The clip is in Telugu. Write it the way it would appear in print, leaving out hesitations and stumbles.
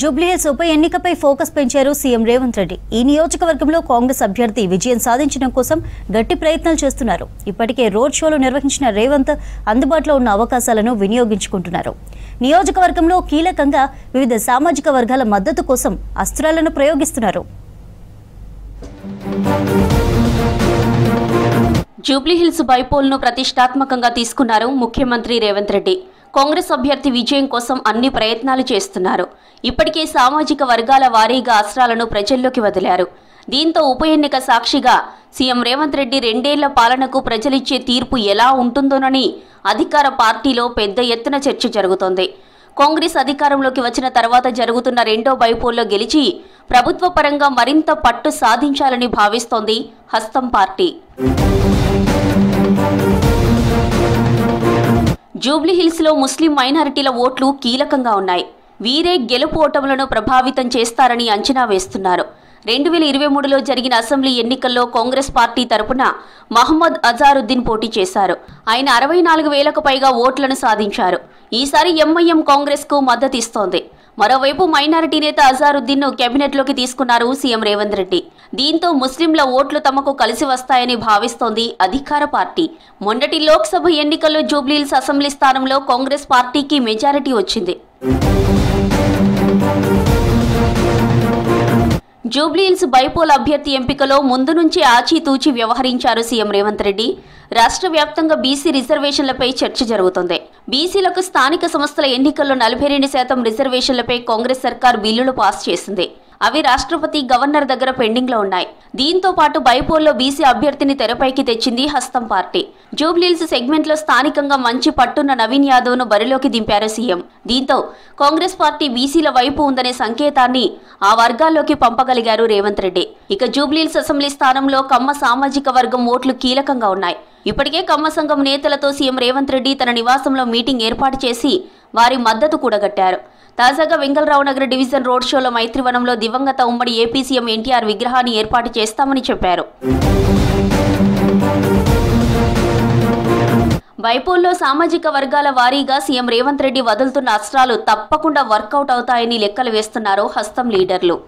జూబ్లీహిల్స్ ఉప ఎన్నికపై ఫోకస్ పెంచారు సీఎం రేవంత్ రెడ్డి. ఈ నియోజకవర్గంలో కాంగ్రెస్ అభ్యర్థి విజయం సాధించడం కోసం గట్టి ప్రయత్నాలు చేస్తున్నారు. ఇప్పటికే రోడ్ షోలు నిర్వహించిన రేవంత్ అందుబాటులో ఉన్న అవకాశాలను వినియోగించుకుంటున్నారు. నియోజకవర్గంలో కీలకంగా వివిధ సామాజిక వర్గాల మద్దతు కోసం అస్త్రాలను ప్రయోగిస్తున్నారు. జూబ్లీహిల్స్ బైపోల్ను ప్రతిష్టాత్మకంగా తీసుకున్నారు ముఖ్యమంత్రి రేవంత్ రెడ్డి. కాంగ్రెస్ అభ్యర్థి విజయం కోసం అన్ని ప్రయత్నాలు చేస్తున్నారు. ఇప్పటికే సామాజిక వర్గాల వారీగా అస్త్రాలను ప్రజల్లోకి వదిలారు. దీంతో ఉప ఎన్నిక సాక్షిగా సీఎం రేవంత్ రెడ్డి 2 ఏళ్ల పాలనకు ప్రజలిచ్చే తీర్పు ఎలా ఉంటుందోనని అధికార పార్టీలో పెద్ద ఎత్తున చర్చ జరుగుతోంది. కాంగ్రెస్ అధికారంలోకి వచ్చిన తర్వాత జరుగుతున్న 2వ బైపోల్లో గెలిచి ప్రభుత్వ పరంగా మరింత పట్టు సాధించాలని భావిస్తోంది హస్తం పార్టీ. జూబ్లీహిల్స్లో ముస్లిం మైనారిటీల ఓట్లు కీలకంగా ఉన్నాయి. వీరే గెలుపు ఓటములను ప్రభావితం చేస్తారని అంచనా వేస్తున్నారు. 2023లో జరిగిన అసెంబ్లీ ఎన్నికల్లో కాంగ్రెస్ పార్టీ తరపున మహమ్మద్ అజారుద్దీన్ పోటీ చేశారు. ఆయన 64,000కు పైగా ఓట్లను సాధించారు. ఈసారి ఎంఐఎం కాంగ్రెస్కు మద్దతు ఇస్తోంది. మరోవైపు మైనారిటీ నేత అజారుద్దీన్ను కేబినెట్లోకి తీసుకున్నారు సీఎం రేవంత్ రెడ్డి. దీంతో ముస్లింల ఓట్లు తమకు కలిసి వస్తాయని భావిస్తోంది అధికార పార్టీ. మొన్నటి లోక్సభ ఎన్నికల్లో జూబ్లీహిల్స్ అసెంబ్లీ స్థానంలో కాంగ్రెస్ పార్టీకి మెజారిటీ వచ్చింది. జూబ్లీహిల్స్ బైపోల్ అభ్యర్థి ఎంపికలో ముందు నుంచి ఆచితూచి వ్యవహరించారు సీఎం రేవంత్ రెడ్డి. రాష్ట్ర వ్యాప్తంగా బీసీ రిజర్వేషన్లపై చర్చ జరుగుతోంది. బీసీలకు స్థానిక సంస్థల ఎన్నికల్లో 42% రిజర్వేషన్లపై కాంగ్రెస్ సర్కార్ బిల్లులు పాస్ చేసింది. అవి రాష్ట్రపతి, గవర్నర్ దగ్గర పెండింగ్ లో ఉన్నాయి. దీంతో పాటు బైపోల్లో బీసీ అభ్యర్థిని తెరపైకి తెచ్చింది హస్తం పార్టీ. జూబ్లీహిల్స్ సెగ్మెంట్ లో స్థానికంగా మంచి పట్టున్న నవీన్ యాదవ్ ను బరిలోకి దింపారు సీఎం. దీంతో కాంగ్రెస్ పార్టీ బీసీల వైపు ఉందనే సంకేతాన్ని ఆ వర్గాల్లోకి పంపగలిగారు రేవంత్ రెడ్డి. ఇక జూబ్లీహిల్స్ అసెంబ్లీ స్థానంలో కమ్మ సామాజిక వర్గం ఓట్లు కీలకంగా ఉన్నాయి. ఇప్పటికే కమ్మ సంఘం నేతలతో సీఎం రేవంత్ రెడ్డి తన నివాసంలో మీటింగ్ ఏర్పాటు చేసి వారి మద్దతు కూడగట్టారు. తాజాగా వెంగళరావు నగర్ డివిజన్ రోడ్ షోలో మైత్రివనంలో దివంగత ఉమ్మడి ఏపీ సీఎం ఎన్టీఆర్ విగ్రహాన్ని ఏర్పాటు చేస్తామని చెప్పారు. బైపోల్లో సామాజిక వర్గాల వారీగా సీఎం రేవంత్ రెడ్డి వదులుతున్న అస్త్రాలు తప్పకుండా వర్కౌట్ అవుతాయని లెక్కలు వేస్తున్నారు హస్తం లీడర్లు.